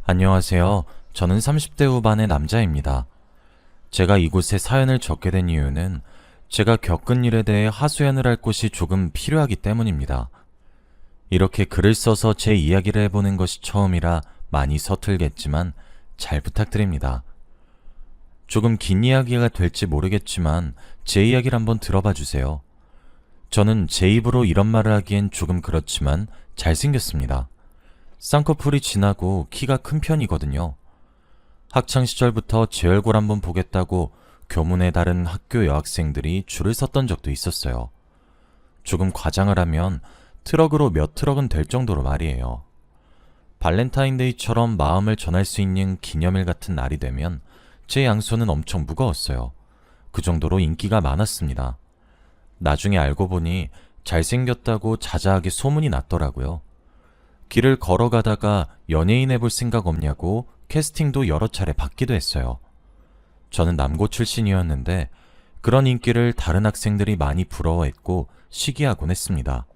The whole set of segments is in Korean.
안녕하세요. 저는 30대 후반의 남자입니다. 제가 이곳에 사연을 적게 된 이유는 제가 겪은 일에 대해 하소연을 할 곳이 조금 필요하기 때문입니다. 이렇게 글을 써서 제 이야기를 해보는 것이 처음이라 많이 서툴겠지만 잘 부탁드립니다. 조금 긴 이야기가 될지 모르겠지만 제 이야기를 한번 들어봐 주세요. 저는 제 입으로 이런 말을 하기엔 조금 그렇지만 잘생겼습니다. 쌍꺼풀이 진하고 키가 큰 편이거든요. 학창시절부터 제 얼굴 한번 보겠다고 교문의 다른 학교 여학생들이 줄을 섰던 적도 있었어요. 조금 과장을 하면 트럭으로 몇 트럭은 될 정도로 말이에요. 발렌타인데이처럼 마음을 전할 수 있는 기념일 같은 날이 되면 제 양손은 엄청 무거웠어요. 그 정도로 인기가 많았습니다. 나중에 알고 보니 잘생겼다고 자자하게 소문이 났더라고요. 길을 걸어가다가 연예인 해볼 생각 없냐고 캐스팅도 여러 차례 받기도 했어요. 저는 남고 출신이었는데 그런 인기를 다른 학생들이 많이 부러워했고 시기하곤 했습니다.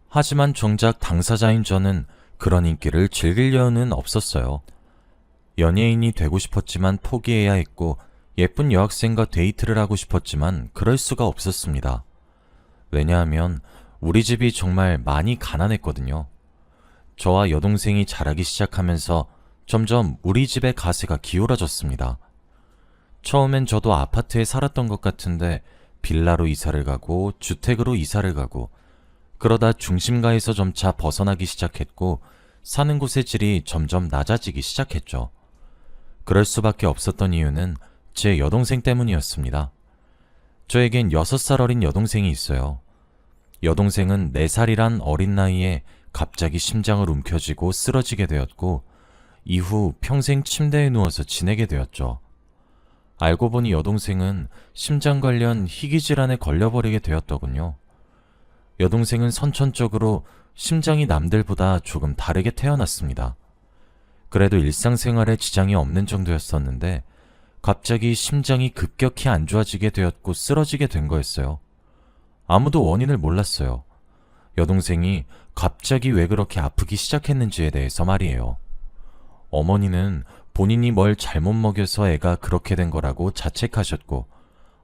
하지만 정작 당사자인 저는 그런 인기를 즐길 여유는 없었어요. 연예인이 되고 싶었지만 포기해야 했고 예쁜 여학생과 데이트를 하고 싶었지만 그럴 수가 없었습니다. 왜냐하면 우리 집이 정말 많이 가난했거든요. 저와 여동생이 자라기 시작하면서 점점 우리 집의 가세가 기울어졌습니다. 처음엔 저도 아파트에 살았던 것 같은데 빌라로 이사를 가고 주택으로 이사를 가고 그러다 중심가에서 점차 벗어나기 시작했고 사는 곳의 질이 점점 낮아지기 시작했죠. 그럴 수밖에 없었던 이유는 제 여동생 때문이었습니다. 저에겐 6살 어린 여동생이 있어요. 여동생은 4살이란 어린 나이에 갑자기 심장을 움켜쥐고 쓰러지게 되었고 이후 평생 침대에 누워서 지내게 되었죠. 알고 보니 여동생은 심장 관련 희귀질환에 걸려버리게 되었더군요. 여동생은 선천적으로 심장이 남들보다 조금 다르게 태어났습니다. 그래도 일상생활에 지장이 없는 정도였었는데 갑자기 심장이 급격히 안 좋아지게 되었고 쓰러지게 된 거였어요. 아무도 원인을 몰랐어요. 여동생이 갑자기 왜 그렇게 아프기 시작했는지에 대해서 말이에요. 어머니는 본인이 뭘 잘못 먹여서 애가 그렇게 된 거라고 자책하셨고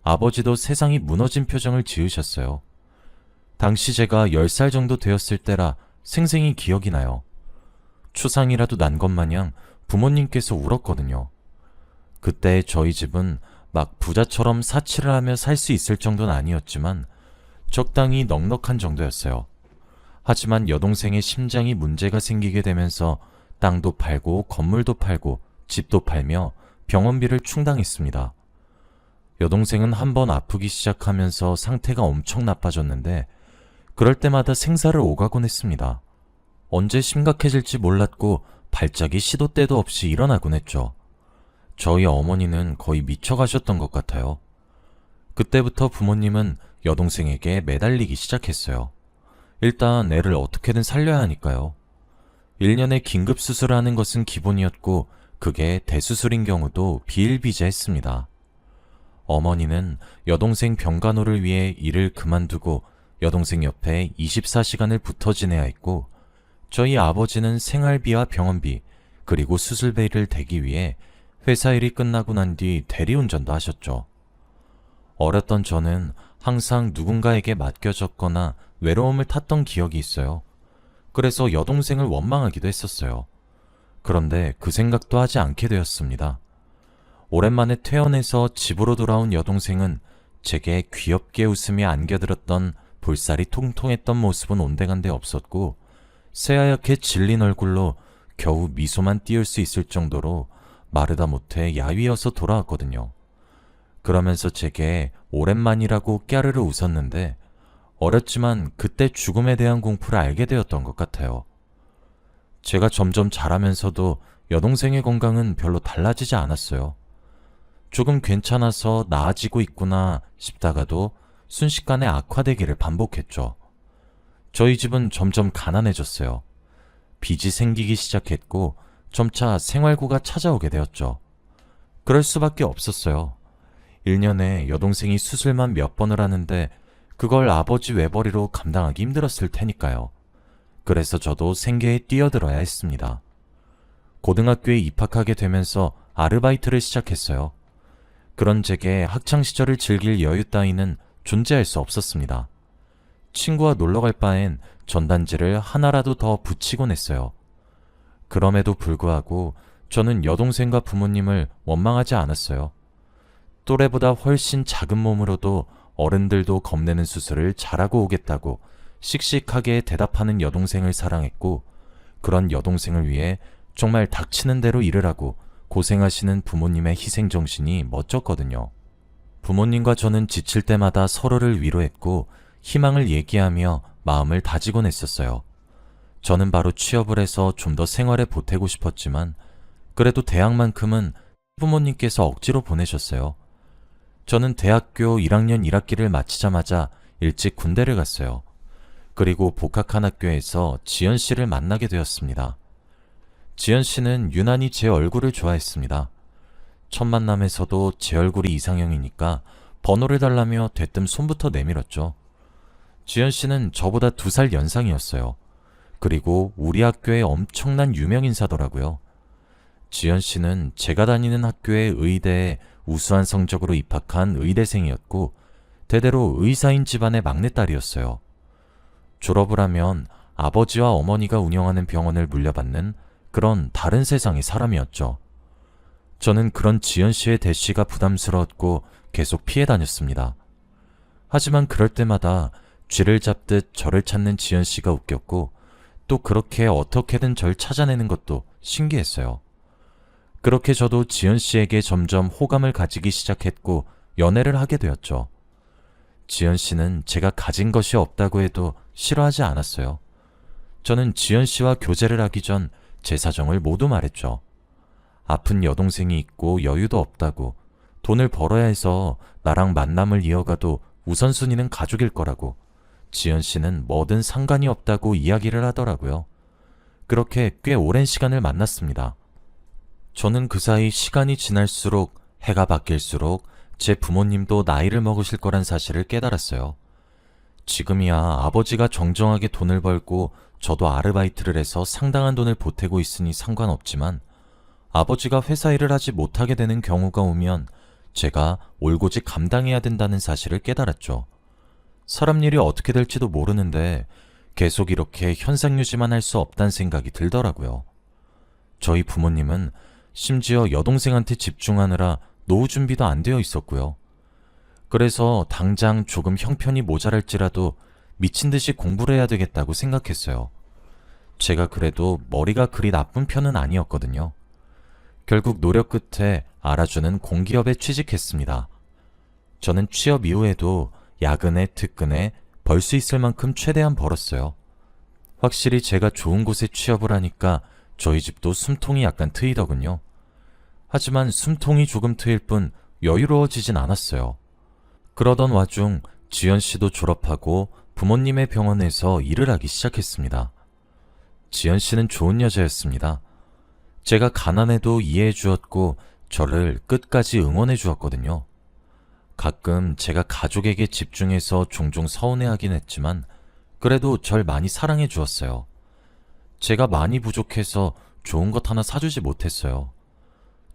아버지도 세상이 무너진 표정을 지으셨어요. 당시 제가 10살 정도 되었을 때라 생생히 기억이 나요. 추상이라도 난 것 마냥 부모님께서 울었거든요. 그때 저희 집은 막 부자처럼 사치를 하며 살 수 있을 정도는 아니었지만 적당히 넉넉한 정도였어요. 하지만 여동생의 심장이 문제가 생기게 되면서 땅도 팔고 건물도 팔고 집도 팔며 병원비를 충당했습니다. 여동생은 한번 아프기 시작하면서 상태가 엄청 나빠졌는데 그럴 때마다 생사를 오가곤 했습니다. 언제 심각해질지 몰랐고 발작이 시도 때도 없이 일어나곤 했죠. 저희 어머니는 거의 미쳐가셨던 것 같아요. 그때부터 부모님은 여동생에게 매달리기 시작했어요. 일단 애를 어떻게든 살려야 하니까요. 1년에 긴급 수술을 하는 것은 기본이었고 그게 대수술인 경우도 비일비재했습니다. 어머니는 여동생 병간호를 위해 일을 그만두고 여동생 옆에 24시간을 붙어 지내야 했고 저희 아버지는 생활비와 병원비 그리고 수술비를 대기 위해 회사 일이 끝나고 난 뒤 대리운전도 하셨죠. 어렸던 저는 항상 누군가에게 맡겨졌거나 외로움을 탔던 기억이 있어요. 그래서 여동생을 원망하기도 했었어요. 그런데 그 생각도 하지 않게 되었습니다. 오랜만에 퇴원해서 집으로 돌아온 여동생은 제게 귀엽게 웃으며 안겨들었던 볼살이 통통했던 모습은 온데간데 없었고 새하얗게 질린 얼굴로 겨우 미소만 띄울 수 있을 정도로 마르다 못해 야위어서 돌아왔거든요. 그러면서 제게 오랜만이라고 깨르르 웃었는데 어렸지만 그때 죽음에 대한 공포를 알게 되었던 것 같아요. 제가 점점 자라면서도 여동생의 건강은 별로 달라지지 않았어요. 조금 괜찮아서 나아지고 있구나 싶다가도 순식간에 악화되기를 반복했죠. 저희 집은 점점 가난해졌어요. 빚이 생기기 시작했고 점차 생활고가 찾아오게 되었죠. 그럴 수밖에 없었어요. 1년에 여동생이 수술만 몇 번을 하는데 그걸 아버지 외벌이로 감당하기 힘들었을 테니까요. 그래서 저도 생계에 뛰어들어야 했습니다. 고등학교에 입학하게 되면서 아르바이트를 시작했어요. 그런 제게 학창시절을 즐길 여유 따위는 존재할 수 없었습니다. 친구와 놀러갈 바엔 전단지를 하나라도 더 붙이곤 했어요. 그럼에도 불구하고 저는 여동생과 부모님을 원망하지 않았어요. 또래보다 훨씬 작은 몸으로도 어른들도 겁내는 수술을 잘하고 오겠다고 씩씩하게 대답하는 여동생을 사랑했고, 그런 여동생을 위해 정말 닥치는 대로 일을 하고 고생하시는 부모님의 희생정신이 멋졌거든요. 부모님과 저는 지칠 때마다 서로를 위로했고 희망을 얘기하며 마음을 다지곤 했었어요. 저는 바로 취업을 해서 좀 더 생활에 보태고 싶었지만 그래도 대학만큼은 부모님께서 억지로 보내셨어요. 저는 대학교 1학년 1학기를 마치자마자 일찍 군대를 갔어요. 그리고 복학한 학교에서 지연 씨를 만나게 되었습니다. 지연 씨는 유난히 제 얼굴을 좋아했습니다. 첫 만남에서도 제 얼굴이 이상형이니까 번호를 달라며 대뜸 손부터 내밀었죠. 지연 씨는 저보다 2살 연상이었어요. 그리고 우리 학교의 엄청난 유명인사더라고요. 지연 씨는 제가 다니는 학교의 의대에 우수한 성적으로 입학한 의대생이었고 대대로 의사인 집안의 막내딸이었어요. 졸업을 하면 아버지와 어머니가 운영하는 병원을 물려받는 그런 다른 세상의 사람이었죠. 저는 그런 지연 씨의 대시가 부담스러웠고 계속 피해 다녔습니다. 하지만 그럴 때마다 쥐를 잡듯 저를 찾는 지연 씨가 웃겼고 또 그렇게 어떻게든 절 찾아내는 것도 신기했어요. 그렇게 저도 지연 씨에게 점점 호감을 가지기 시작했고 연애를 하게 되었죠. 지연 씨는 제가 가진 것이 없다고 해도 싫어하지 않았어요. 저는 지연 씨와 교제를 하기 전 제 사정을 모두 말했죠. 아픈 여동생이 있고 여유도 없다고, 돈을 벌어야 해서 나랑 만남을 이어가도 우선순위는 가족일 거라고, 지연 씨는 뭐든 상관이 없다고 이야기를 하더라고요. 그렇게 꽤 오랜 시간을 만났습니다. 저는 그 사이 시간이 지날수록, 해가 바뀔수록 제 부모님도 나이를 먹으실 거란 사실을 깨달았어요. 지금이야 아버지가 정정하게 돈을 벌고 저도 아르바이트를 해서 상당한 돈을 보태고 있으니 상관없지만 아버지가 회사 일을 하지 못하게 되는 경우가 오면 제가 올고지 감당해야 된다는 사실을 깨달았죠. 사람 일이 어떻게 될지도 모르는데 계속 이렇게 현상 유지만 할 수 없다는 생각이 들더라고요. 저희 부모님은 심지어 여동생한테 집중하느라 노후 준비도 안 되어 있었고요. 그래서 당장 조금 형편이 모자랄지라도 미친 듯이 공부를 해야 되겠다고 생각했어요. 제가 그래도 머리가 그리 나쁜 편은 아니었거든요. 결국 노력 끝에 알아주는 공기업에 취직했습니다. 저는 취업 이후에도 야근에 특근에 벌 수 있을 만큼 최대한 벌었어요. 확실히 제가 좋은 곳에 취업을 하니까 저희 집도 숨통이 약간 트이더군요. 하지만 숨통이 조금 트일 뿐 여유로워지진 않았어요. 그러던 와중 지연 씨도 졸업하고 부모님의 병원에서 일을 하기 시작했습니다. 지연 씨는 좋은 여자였습니다. 제가 가난해도 이해해 주었고 저를 끝까지 응원해 주었거든요. 가끔 제가 가족에게 집중해서 종종 서운해하긴 했지만 그래도 절 많이 사랑해 주었어요. 제가 많이 부족해서 좋은 것 하나 사주지 못했어요.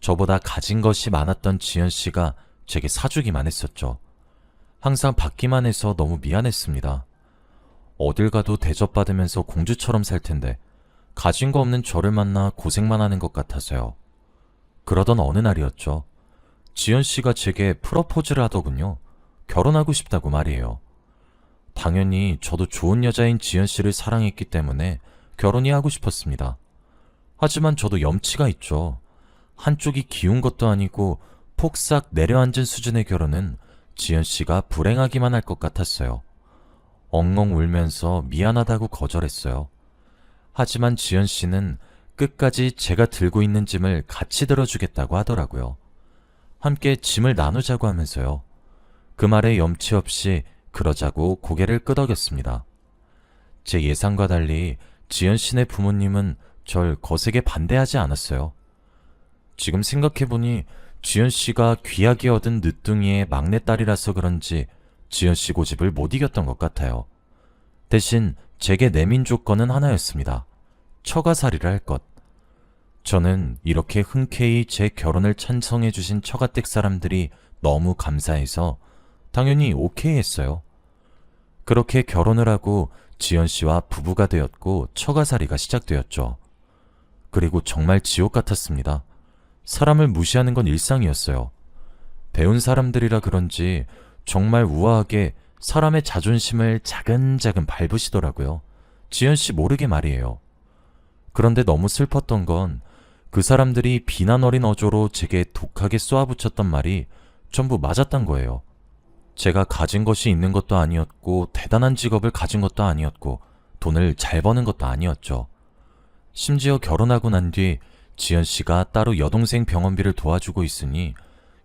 저보다 가진 것이 많았던 지연 씨가 제게 사주기만 했었죠. 항상 받기만 해서 너무 미안했습니다. 어딜 가도 대접받으면서 공주처럼 살 텐데 가진 거 없는 저를 만나 고생만 하는 것 같아서요. 그러던 어느 날이었죠. 지연 씨가 제게 프러포즈를 하더군요. 결혼하고 싶다고 말이에요. 당연히 저도 좋은 여자인 지연 씨를 사랑했기 때문에 결혼이 하고 싶었습니다. 하지만 저도 염치가 있죠. 한쪽이 기운 것도 아니고 폭삭 내려앉은 수준의 결혼은 지연 씨가 불행하기만 할 것 같았어요. 엉엉 울면서 미안하다고 거절했어요. 하지만 지연 씨는 끝까지 제가 들고 있는 짐을 같이 들어주겠다고 하더라고요. 함께 짐을 나누자고 하면서요. 그 말에 염치 없이 그러자고 고개를 끄덕였습니다. 제 예상과 달리 지연 씨네 부모님은 절 거세게 반대하지 않았어요. 지금 생각해보니 지연 씨가 귀하게 얻은 늦둥이의 막내딸이라서 그런지 지연 씨 고집을 못 이겼던 것 같아요. 대신 제게 내민 조건은 하나였습니다. 처가살이를 할 것. 저는 이렇게 흔쾌히 제 결혼을 찬성해주신 처가댁 사람들이 너무 감사해서 당연히 오케이 했어요. 그렇게 결혼을 하고 지연 씨와 부부가 되었고 처가살이가 시작되었죠. 그리고 정말 지옥 같았습니다. 사람을 무시하는 건 일상이었어요. 배운 사람들이라 그런지 정말 우아하게 사람의 자존심을 자근자근 밟으시더라고요. 지연 씨 모르게 말이에요. 그런데 너무 슬펐던 건 그 사람들이 비난 어린 어조로 제게 독하게 쏘아붙였던 말이 전부 맞았단 거예요. 제가 가진 것이 있는 것도 아니었고 대단한 직업을 가진 것도 아니었고 돈을 잘 버는 것도 아니었죠. 심지어 결혼하고 난 뒤 지연 씨가 따로 여동생 병원비를 도와주고 있으니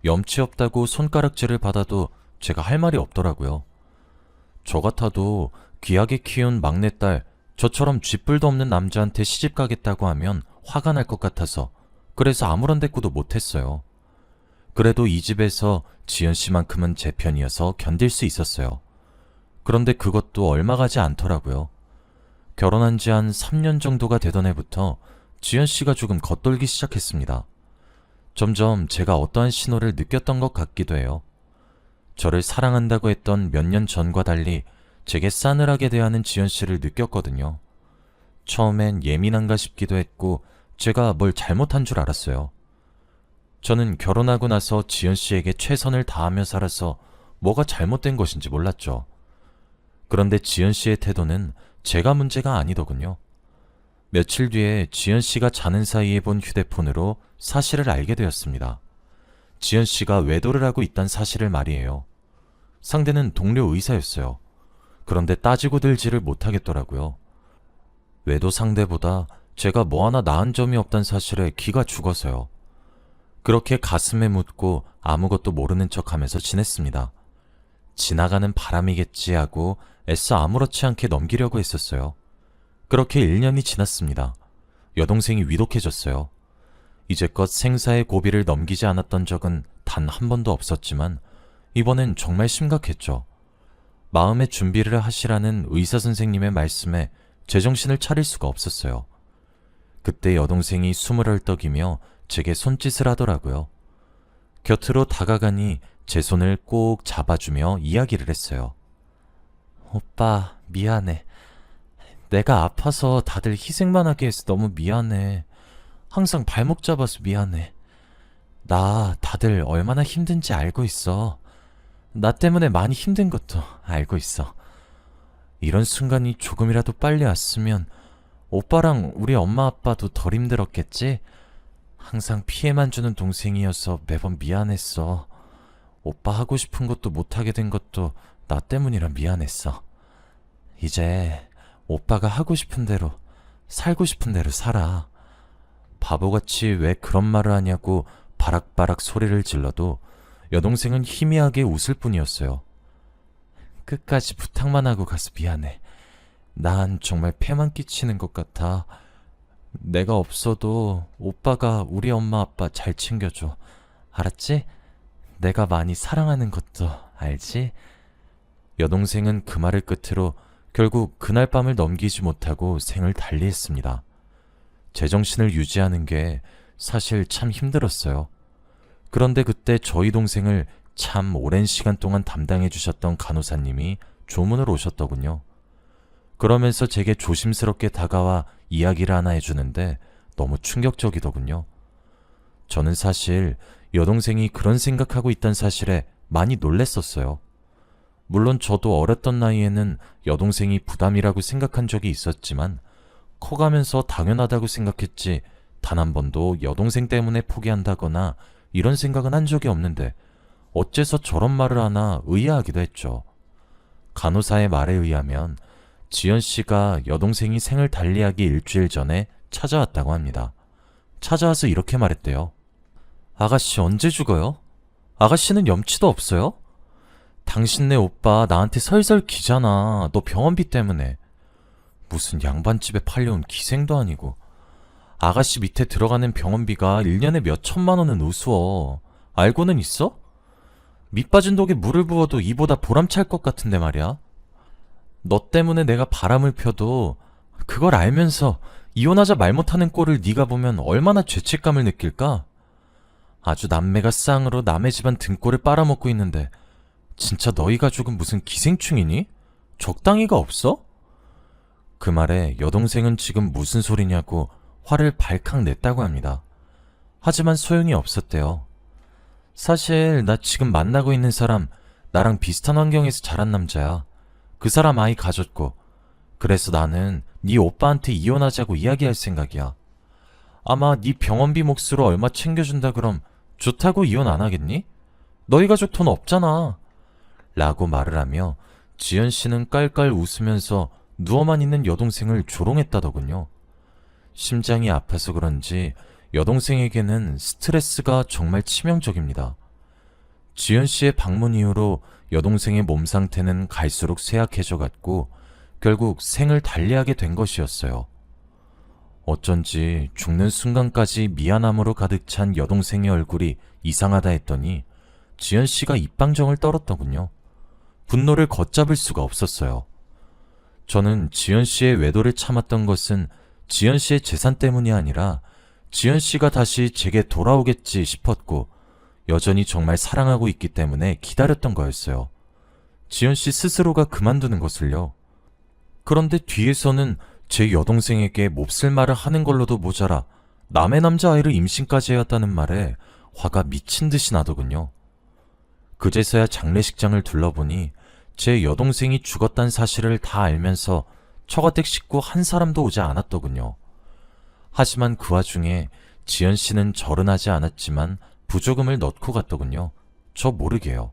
염치 없다고 손가락질을 받아도 제가 할 말이 없더라고요. 저 같아도 귀하게 키운 막내딸, 저처럼 쥐뿔도 없는 남자한테 시집 가겠다고 하면 화가 날 것 같아서 그래서 아무런 대꾸도 못했어요. 그래도 이 집에서 지연 씨만큼은 제 편이어서 견딜 수 있었어요. 그런데 그것도 얼마 가지 않더라고요. 결혼한 지 한 3년 정도가 되던 해부터 지연 씨가 조금 겉돌기 시작했습니다. 점점 제가 어떠한 신호를 느꼈던 것 같기도 해요. 저를 사랑한다고 했던 몇 년 전과 달리 제게 싸늘하게 대하는 지연 씨를 느꼈거든요. 처음엔 예민한가 싶기도 했고 제가 뭘 잘못한 줄 알았어요. 저는 결혼하고 나서 지연 씨에게 최선을 다하며 살아서 뭐가 잘못된 것인지 몰랐죠. 그런데 지연 씨의 태도는 제가 문제가 아니더군요. 며칠 뒤에 지연 씨가 자는 사이에 본 휴대폰으로 사실을 알게 되었습니다. 지연 씨가 외도를 하고 있다는 사실을 말이에요. 상대는 동료 의사였어요. 그런데 따지고 들지를 못하겠더라고요. 외도 상대보다 제가 뭐 하나 나은 점이 없다는 사실에 기가 죽어서요. 그렇게 가슴에 묻고 아무것도 모르는 척하면서 지냈습니다. 지나가는 바람이겠지 하고 애써 아무렇지 않게 넘기려고 했었어요. 그렇게 1년이 지났습니다. 여동생이 위독해졌어요. 이제껏 생사의 고비를 넘기지 않았던 적은 단 한 번도 없었지만 이번엔 정말 심각했죠. 마음의 준비를 하시라는 의사 선생님의 말씀에 제정신을 차릴 수가 없었어요. 그때 여동생이 숨을 헐떡이며 제게 손짓을 하더라고요. 곁으로 다가가니 제 손을 꼭 잡아주며 이야기를 했어요. 오빠, 미안해. 내가 아파서 다들 희생만 하게 해서 너무 미안해. 항상 발목 잡아서 미안해. 나 다들 얼마나 힘든지 알고 있어. 나 때문에 많이 힘든 것도 알고 있어. 이런 순간이 조금이라도 빨리 왔으면 오빠랑 우리 엄마 아빠도 덜 힘들었겠지? 항상 피해만 주는 동생이어서 매번 미안했어. 오빠 하고 싶은 것도 못하게 된 것도 나 때문이라 미안했어. 이제 오빠가 하고 싶은 대로, 살고 싶은 대로 살아. 바보같이 왜 그런 말을 하냐고 바락바락 소리를 질러도 여동생은 희미하게 웃을 뿐이었어요. 끝까지 부탁만 하고 가서 미안해. 난 정말 폐만 끼치는 것 같아. 내가 없어도 오빠가 우리 엄마 아빠 잘 챙겨줘. 알았지? 내가 많이 사랑하는 것도 알지? 여동생은 그 말을 끝으로 결국 그날 밤을 넘기지 못하고 생을 달리했습니다. 제정신을 유지하는 게 사실 참 힘들었어요. 그런데 그때 저희 동생을 참 오랜 시간 동안 담당해 주셨던 간호사님이 조문을 오셨더군요. 그러면서 제게 조심스럽게 다가와 이야기를 하나 해주는데 너무 충격적이더군요. 저는 사실 여동생이 그런 생각하고 있다는 사실에 많이 놀랬었어요. 물론 저도 어렸던 나이에는 여동생이 부담이라고 생각한 적이 있었지만 커가면서 당연하다고 생각했지 단 한 번도 여동생 때문에 포기한다거나 이런 생각은 한 적이 없는데 어째서 저런 말을 하나 의아하기도 했죠. 간호사의 말에 의하면 지연 씨가 여동생이 생을 달리하기 일주일 전에 찾아왔다고 합니다. 찾아와서 이렇게 말했대요. 아가씨 언제 죽어요? 아가씨는 염치도 없어요? 당신네 오빠 나한테 설설 기잖아. 너 병원비 때문에. 무슨 양반집에 팔려온 기생도 아니고. 아가씨 밑에 들어가는 병원비가 1년에 몇 천만 원은 우스워. 알고는 있어? 밑 빠진 독에 물을 부어도 이보다 보람찰 것 같은데 말이야. 너 때문에 내가 바람을 펴도 그걸 알면서 이혼하자 말 못하는 꼴을 네가 보면 얼마나 죄책감을 느낄까? 아주 남매가 쌍으로 남의 집안 등골을 빨아먹고 있는데 진짜 너희 가족은 무슨 기생충이니? 적당히가 없어? 그 말에 여동생은 지금 무슨 소리냐고 화를 발칵 냈다고 합니다. 하지만 소용이 없었대요. 사실 나 지금 만나고 있는 사람 나랑 비슷한 환경에서 자란 남자야. 그 사람 아이 가졌고 그래서 나는 네 오빠한테 이혼하자고 이야기할 생각이야. 아마 네 병원비 몫으로 얼마 챙겨준다 그럼 좋다고 이혼 안 하겠니? 너희 가족 돈 없잖아. 라고 말을 하며 지연 씨는 깔깔 웃으면서 누워만 있는 여동생을 조롱했다더군요. 심장이 아파서 그런지 여동생에게는 스트레스가 정말 치명적입니다. 지연 씨의 방문 이후로 여동생의 몸 상태는 갈수록 쇠약해져 갔고 결국 생을 달리하게 된 것이었어요. 어쩐지 죽는 순간까지 미안함으로 가득 찬 여동생의 얼굴이 이상하다 했더니 지연 씨가 입방정을 떨었더군요. 분노를 걷잡을 수가 없었어요. 저는 지연 씨의 외도를 참았던 것은 지연 씨의 재산 때문이 아니라 지연 씨가 다시 제게 돌아오겠지 싶었고 여전히 정말 사랑하고 있기 때문에 기다렸던 거였어요. 지연 씨 스스로가 그만두는 것을요. 그런데 뒤에서는 제 여동생에게 몹쓸 말을 하는 걸로도 모자라 남의 남자아이를 임신까지 해왔다는 말에 화가 미친 듯이 나더군요. 그제서야 장례식장을 둘러보니 제 여동생이 죽었다는 사실을 다 알면서 처가댁 식구 한 사람도 오지 않았더군요. 하지만 그 와중에 지연 씨는 절은 하지 않았지만 부조금을 넣고 갔더군요. 저 모르게요.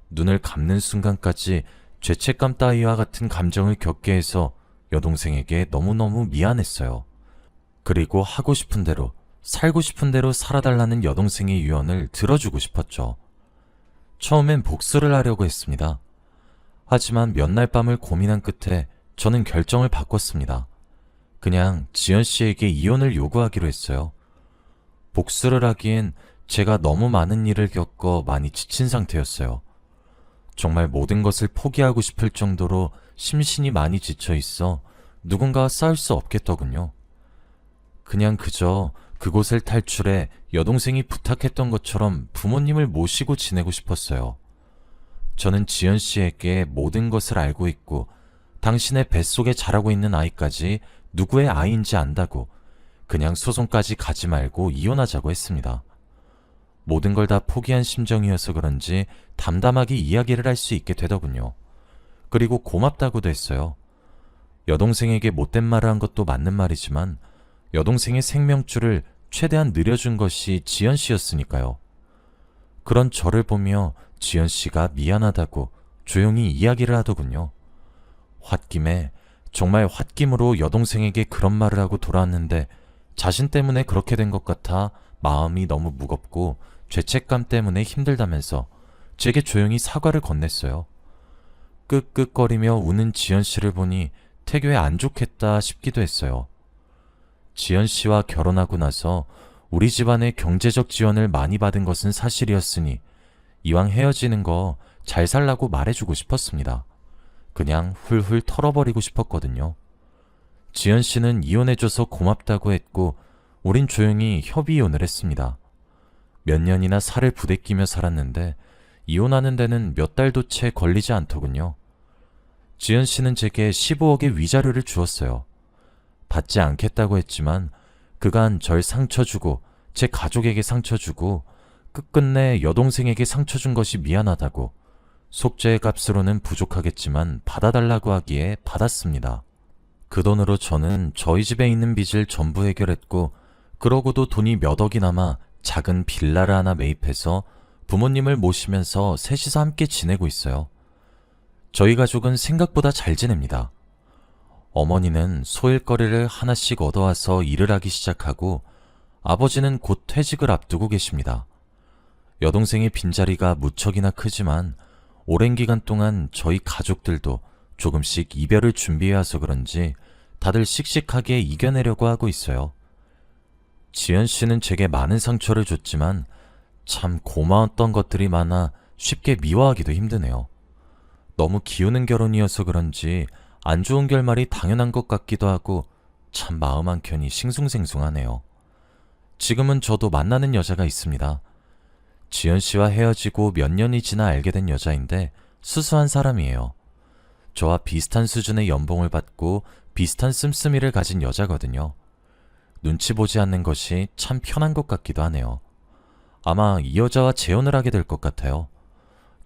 눈을 감는 순간까지 죄책감 따위와 같은 감정을 겪게 해서 여동생에게 너무너무 미안했어요. 그리고 하고 싶은 대로, 살고 싶은 대로 살아달라는 여동생의 유언을 들어주고 싶었죠. 처음엔 복수를 하려고 했습니다. 하지만 몇 날 밤을 고민한 끝에 저는 결정을 바꿨습니다. 그냥 지연 씨에게 이혼을 요구하기로 했어요. 복수를 하기엔 제가 너무 많은 일을 겪어 많이 지친 상태였어요. 정말 모든 것을 포기하고 싶을 정도로 심신이 많이 지쳐 있어 누군가와 싸울 수 없겠더군요. 그냥 그저 그곳을 탈출해 여동생이 부탁했던 것처럼 부모님을 모시고 지내고 싶었어요. 저는 지연 씨에게 모든 것을 알고 있고 당신의 뱃속에 자라고 있는 아이까지 누구의 아이인지 안다고 그냥 소송까지 가지 말고 이혼하자고 했습니다. 모든 걸 다 포기한 심정이어서 그런지 담담하게 이야기를 할 수 있게 되더군요. 그리고 고맙다고도 했어요. 여동생에게 못된 말을 한 것도 맞는 말이지만 여동생의 생명줄을 최대한 늘려준 것이 지연 씨였으니까요. 그런 저를 보며 지연 씨가 미안하다고 조용히 이야기를 하더군요. 홧김에 정말 홧김으로 여동생에게 그런 말을 하고 돌아왔는데 자신 때문에 그렇게 된 것 같아 마음이 너무 무겁고 죄책감 때문에 힘들다면서 제게 조용히 사과를 건넸어요. 끄끄거리며 우는 지연 씨를 보니 태교에 안 좋겠다 싶기도 했어요. 지연 씨와 결혼하고 나서 우리 집안의 경제적 지원을 많이 받은 것은 사실이었으니 이왕 헤어지는 거 잘 살라고 말해주고 싶었습니다. 그냥 훌훌 털어버리고 싶었거든요. 지연 씨는 이혼해줘서 고맙다고 했고 우린 조용히 협의이혼을 했습니다. 몇 년이나 살을 부대끼며 살았는데 이혼하는 데는 몇 달도 채 걸리지 않더군요. 지연 씨는 제게 15억의 위자료를 주었어요. 받지 않겠다고 했지만 그간 절 상처 주고 제 가족에게 상처 주고 끝끝내 여동생에게 상처 준 것이 미안하다고 속죄의 값으로는 부족하겠지만 받아달라고 하기에 받았습니다. 그 돈으로 저는 저희 집에 있는 빚을 전부 해결했고 그러고도 돈이 몇 억이 남아 작은 빌라를 하나 매입해서 부모님을 모시면서 셋이서 함께 지내고 있어요. 저희 가족은 생각보다 잘 지냅니다. 어머니는 소일거리를 하나씩 얻어와서 일을 하기 시작하고 아버지는 곧 퇴직을 앞두고 계십니다. 여동생의 빈자리가 무척이나 크지만 오랜 기간 동안 저희 가족들도 조금씩 이별을 준비해와서 그런지 다들 씩씩하게 이겨내려고 하고 있어요. 지연 씨는 제게 많은 상처를 줬지만 참 고마웠던 것들이 많아 쉽게 미워하기도 힘드네요. 너무 기우는 결혼이어서 그런지 안 좋은 결말이 당연한 것 같기도 하고 참 마음 한켠이 싱숭생숭하네요. 지금은 저도 만나는 여자가 있습니다. 지연 씨와 헤어지고 몇 년이 지나 알게 된 여자인데 수수한 사람이에요. 저와 비슷한 수준의 연봉을 받고 비슷한 씀씀이를 가진 여자거든요. 눈치 보지 않는 것이 참 편한 것 같기도 하네요. 아마 이 여자와 재혼을 하게 될 것 같아요.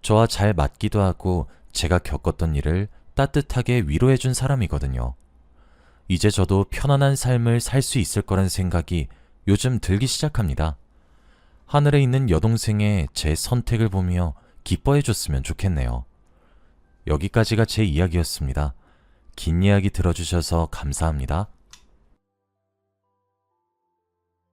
저와 잘 맞기도 하고 제가 겪었던 일을 따뜻하게 위로해준 사람이거든요. 이제 저도 편안한 삶을 살 수 있을 거란 생각이 요즘 들기 시작합니다. 하늘에 있는 여동생의 제 선택을 보며 기뻐해줬으면 좋겠네요. 여기까지가 제 이야기였습니다. 긴 이야기 들어주셔서 감사합니다.